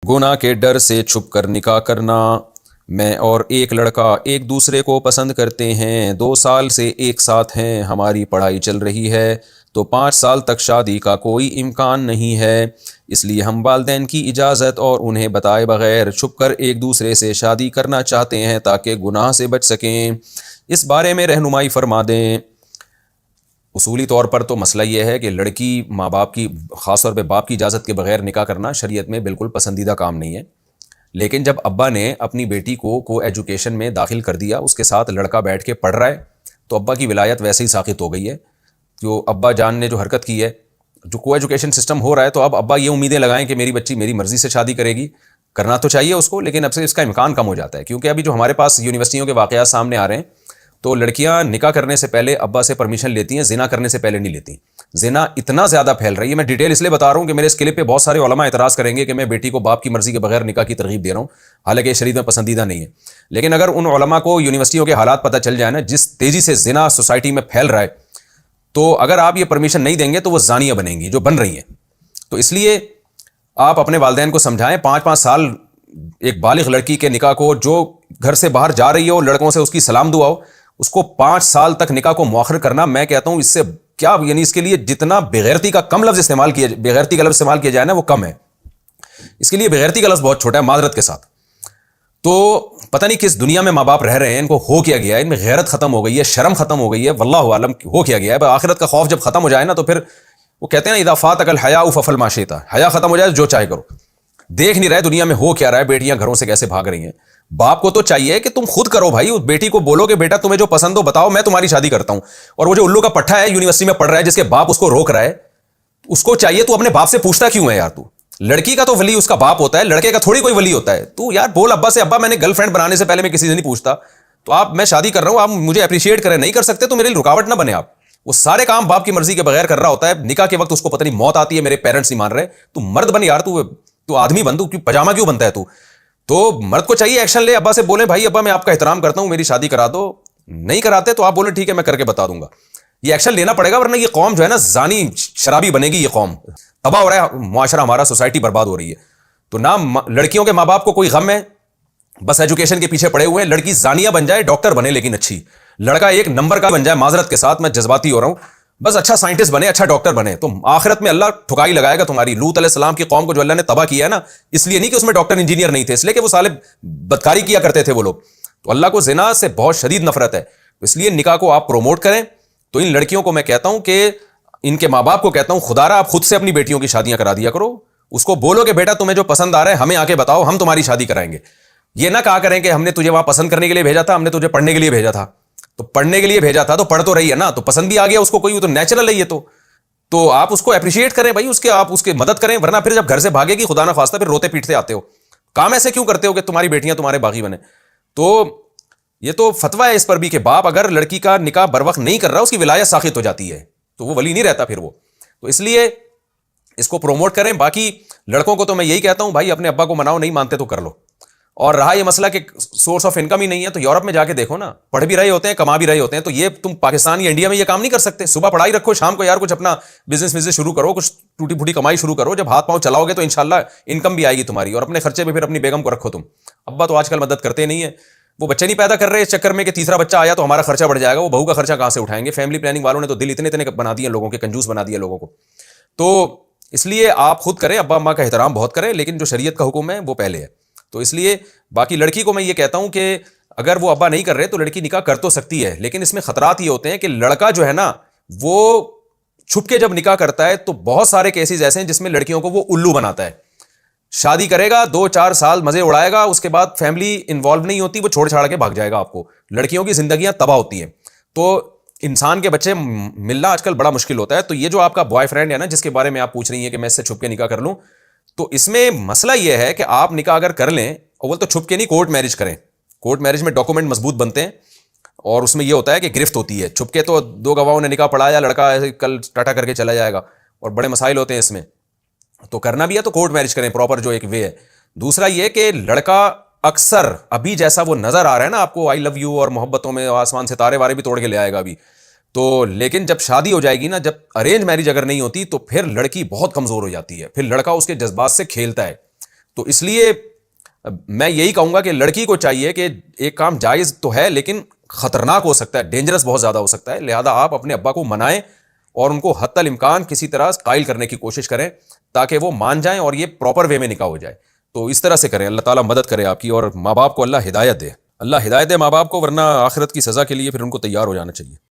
گناہ کے ڈر سے چھپ کر نکاح کرنا۔ میں اور ایک لڑکا ایک دوسرے کو پسند کرتے ہیں، 2 سال سے ایک ساتھ ہیں، ہماری پڑھائی چل رہی ہے تو 5 سال تک شادی کا کوئی امکان نہیں ہے، اس لیے ہم والدین کی اجازت اور انہیں بتائے بغیر چھپ کر ایک دوسرے سے شادی کرنا چاہتے ہیں تاکہ گناہ سے بچ سکیں۔ اس بارے میں رہنمائی فرما دیں۔ اصولی طور پر تو مسئلہ یہ ہے کہ لڑکی ماں باپ کی، خاص طور پہ باپ کی اجازت کے بغیر نکاح کرنا شریعت میں بالکل پسندیدہ کام نہیں ہے، لیکن جب ابا نے اپنی بیٹی کو ایجوکیشن میں داخل کر دیا، اس کے ساتھ لڑکا بیٹھ کے پڑھ رہا ہے، تو ابا کی ولایت ویسے ہی ساقط ہو گئی ہے۔ جو ابا جان نے جو حرکت کی ہے، جو ایجوکیشن سسٹم ہو رہا ہے، تو اب ابا یہ امیدیں لگائیں کہ میری بچی میری مرضی سے شادی کرے گی، کرنا تو چاہیے اس کو، لیکن اب سے اس کا امکان کم ہو جاتا ہے، کیونکہ ابھی جو ہمارے پاس یونیورسٹیوں کے واقعات سامنے آ رہے ہیں، تو لڑکیاں نکاح کرنے سے پہلے ابا سے پرمیشن لیتی ہیں، زنا کرنے سے پہلے نہیں لیتی۔ زنا اتنا زیادہ پھیل رہی ہے، میں ڈیٹیل اس لیے بتا رہا ہوں کہ میرے اس کلپ پہ بہت سارے علماء اعتراض کریں گے کہ میں بیٹی کو باپ کی مرضی کے بغیر نکاح کی ترغیب دے رہا ہوں، حالانکہ یہ شریعت میں پسندیدہ نہیں ہے۔ لیکن اگر ان علماء کو یونیورسٹیوں کے حالات پتہ چل جائے نا، جس تیزی سے زنا سوسائٹی میں پھیل رہا ہے، تو اگر آپ یہ پرمیشن نہیں دیں گے تو وہ زانیہ بنیں گی جو بن رہی ہیں۔ تو اس لیے آپ اپنے والدین کو سمجھائیں، 5 سال ایک بالغ لڑکی کے نکاح کو، جو گھر سے باہر جا رہی ہو، لڑکوں سے اس کی سلام دعا ہو، اس کو 5 سال تک نکاح کو مؤخر کرنا، میں کہتا ہوں اس سے کیا، یعنی اس کے لیے جتنا بغیرتی کا کم لفظ استعمال کیا، بغیرتی کا لفظ استعمال کیا جائے نا، وہ کم ہے۔ اس کے لیے بغیرتی کا لفظ بہت چھوٹا ہے، معذرت کے ساتھ۔ تو پتہ نہیں کس دنیا میں ماں باپ رہ رہے ہیں، ان کو ہو کیا گیا ہے، ان میں غیرت ختم ہو گئی ہے، شرم ختم ہو گئی ہے، واللہ عالم ہو کیا گیا ہے۔ آخرت کا خوف جب ختم ہو جائے نا، تو پھر وہ کہتے ہیں نا، اذا فاتک الحیاء فافعل ما شئت، حیا ختم ہو جائے جو چاہے کرو۔ دیکھ نہیں رہے دنیا میں ہو کیا رہا ہے، بیٹیاں گھروں سے کیسے بھاگ رہی ہیں۔ باپ کو تو چاہیے کہ تم خود کرو بھائی، بیٹی کو بولو کہ بیٹا تمہیں جو پسند ہو بتاؤ، میں تمہاری شادی کرتا ہوں۔ اور وہ جو الو کا پٹھا ہے یونیورسٹی میں پڑھ رہا ہے، جس کے باپ اس کو روک رہا ہے، اس کو چاہیے تو اپنے باپ سے پوچھتا کیوں ہے یار؟ تو لڑکی کا تو ولی اس کا باپ ہوتا ہے، لڑکے کا تھوڑی کوئی ولی ہوتا ہے۔ تو یار بول ابا سے، ابا میں نے گرل فرینڈ بنانے سے پہلے میں کسی سے نہیں پوچھتا، تو آپ، میں شادی کر رہا ہوں، آپ مجھے اپریشیٹ کریں، نہیں کر سکتے تو میرے لیے رکاوٹ نہ بنے۔ آپ وہ سارے کام باپ کی مرضی کے بغیر کر رہا ہوتا ہے، نکاح کے وقت اس کو پتہ نہیں موت آتی ہے، میرے پیرنٹس نہیں مان رہے، تو مرد بن یار، تو آدمی بن، تو پجامہ کیوں بنتا ہے تو مرد کو چاہیے ایکشن لے، ابا سے بولے بھائی ابا میں آپ کا احترام کرتا ہوں، میری شادی کرا دو۔ نہیں کراتے تو آپ بولے ٹھیک ہے میں کر کے بتا دوں گا، یہ ایکشن لینا پڑے گا، ورنہ یہ قوم جو ہے نا زانی شرابی بنے گی، یہ قوم تباہ ہو رہا ہے، معاشرہ ہمارا، سوسائٹی برباد ہو رہی ہے۔ تو نہ لڑکیوں کے ماں باپ کو کوئی غم ہے، بس ایجوکیشن کے پیچھے پڑے ہوئے ہیں، لڑکی زانیہ بن جائے، ڈاکٹر بنے لیکن اچھی، لڑکا ایک نمبر کا بن جائے، معذرت کے ساتھ میں جذباتی ہو رہا ہوں، بس اچھا سائنٹسٹ بنے، اچھا ڈاکٹر بنے، تو آخرت میں اللہ ٹھکائی لگائے گا تمہاری۔ لوط علیہ السلام کی قوم کو جو اللہ نے تباہ کیا ہے نا، اس لیے نہیں کہ اس میں ڈاکٹر انجینئر نہیں تھے، اس لیے کہ وہ سالے بدکاری کیا کرتے تھے وہ لوگ۔ تو اللہ کو زنا سے بہت شدید نفرت ہے، اس لیے نکاح کو آپ پروموٹ کریں۔ تو ان لڑکیوں کو میں کہتا ہوں کہ ان کے ماں باپ کو کہتا ہوں، خدا را آپ خود سے اپنی بیٹیوں کی شادیاں کرا دیا کرو، اس کو بولو کہ بیٹا تمہیں جو پسند آ رہا ہے ہمیں آ کے بتاؤ، ہم تمہاری شادی کرائیں گے۔ یہ نہ کہا کریں کہ ہم نے تجھے وہاں پسند کرنے کے لیے بھیجا تھا، ہم نے تجھے پڑھنے کے لیے بھیجا تھا۔ تو پڑھنے کے لیے بھیجا تھا تو پڑھ تو رہی ہے نا، تو پسند بھی آ گیا اس کو، کوئی تو نیچرل ہے یہ تو آپ اس کو اپریشیٹ کریں بھائی، اس کے آپ اس کی مدد کریں، ورنہ پھر جب گھر سے بھاگے گی خدا نہ خواستہ پھر روتے پیٹتے آتے ہو، کام ایسے کیوں کرتے ہو کہ تمہاری بیٹیاں تمہارے باغی بنے۔ تو یہ تو فتویٰ ہے اس پر بھی کہ باپ اگر لڑکی کا نکاح بر وقت نہیں کر رہا، اس کی ولایت ساقط ہو جاتی ہے، تو وہ ولی نہیں رہتا پھر وہ۔ تو اس لیے اس کو پروموٹ کریں۔ باقی لڑکوں کو تو میں یہی کہتا ہوں بھائی، اپنے ابا کو مناؤ، نہیں مانتے تو کر لو۔ اور رہا یہ مسئلہ کہ سورس آف انکم ہی نہیں ہے، تو یورپ میں جا کے دیکھو نا، پڑھ بھی رہے ہوتے ہیں، کما بھی رہے ہوتے ہیں، تو یہ تم پاکستان یا انڈیا میں یہ کام نہیں کر سکتے۔ صبح پڑھائی رکھو، شام کو یار کچھ اپنا بزنس شروع کرو، کچھ ٹوٹی پھوٹی کمائی شروع کرو، جب ہاتھ پاؤں چلاؤ گے تو انشاءاللہ انکم بھی آئے گی تمہاری، اور اپنے خرچے پہ پھر اپنی بیگم کو رکھو تم۔ ابا تو آج کل مدد کرتے نہیں ہیں، وہ بچے نہیں پیدا کر رہے اس چکر میں کہ تیسرا بچہ آیا تو ہمارا خرچہ بڑھ جائے گا، وہ بہو کا خرچہ کہاں سے اٹھائیں گے؟ فیملی پلاننگ والوں نے تو دل اتنے بنا دیے لوگوں کے، کنجوس بنا دیا لوگوں کو۔ تو اس لیے آپ خود کریں، ابا اماں کا احترام بہت کریں، لیکن جو شریعت کا حکم ہے وہ پہلے ہے۔ تو اس لیے باقی لڑکی کو میں یہ کہتا ہوں کہ اگر وہ ابا نہیں کر رہے تو لڑکی نکاح کر تو سکتی ہے، لیکن اس میں خطرات یہ ہوتے ہیں کہ لڑکا جو ہے نا، وہ چھپ کے جب نکاح کرتا ہے تو بہت سارے کیسز ایسے ہیں جس میں لڑکیوں کو وہ الو بناتا ہے۔ شادی کرے گا، 2-4 سال مزے اڑائے گا، اس کے بعد فیملی انوالو نہیں ہوتی، وہ چھوڑ چھاڑ کے بھاگ جائے گا آپ کو۔ لڑکیوں کی زندگیاں تباہ ہوتی ہیں، تو انسان کے بچے ملنا آج کل بڑا مشکل ہوتا ہے۔ تو یہ جو آپ کا بوائے فرینڈ ہے نا، جس کے بارے میں آپ پوچھ رہی ہیں کہ میں اس سے چھپ کے نکاح کر لوں، تو اس میں مسئلہ یہ ہے کہ آپ نکاح اگر کر لیں، اول تو چھپ کے نہیں، کورٹ میرج کریں۔ کورٹ میرج میں ڈاکومنٹ مضبوط بنتے ہیں، اور اس میں یہ ہوتا ہے کہ گرفت ہوتی ہے۔ چھپ کے تو 2 گواہوں نے نکاح پڑھایا، لڑکا ایسے کل ٹاٹا کر کے چلا جائے گا، اور بڑے مسائل ہوتے ہیں اس میں۔ تو کرنا بھی ہے تو کورٹ میرج کریں، پراپر جو ایک وے ہے۔ دوسرا یہ کہ لڑکا اکثر ابھی جیسا وہ نظر آ رہا ہے نا آپ کو، آئی لو یو اور محبتوں میں آسمان ستارے وارے بھی توڑ کے لے آئے گا ابھی تو، لیکن جب شادی ہو جائے گی نا، جب ارینج میرج اگر نہیں ہوتی تو پھر لڑکی بہت کمزور ہو جاتی ہے، پھر لڑکا اس کے جذبات سے کھیلتا ہے۔ تو اس لیے میں یہی کہوں گا کہ لڑکی کو چاہیے کہ ایک کام جائز تو ہے لیکن خطرناک ہو سکتا ہے، ڈینجرس بہت زیادہ ہو سکتا ہے، لہذا آپ اپنے ابا کو منائیں اور ان کو حتی الامکان کسی طرح قائل کرنے کی کوشش کریں تاکہ وہ مان جائیں اور یہ پراپر وے میں نکاح ہو جائے. تو اس طرح سے کریں. اللہ تعالیٰ مدد کرے آپ کی، اور ماں باپ کو اللہ ہدایت دے. اللہ ہدایت دے ماں باپ کو، ورنہ آخرت کی سزا کے لیے پھر ان کو تیار ہو جانا چاہیے.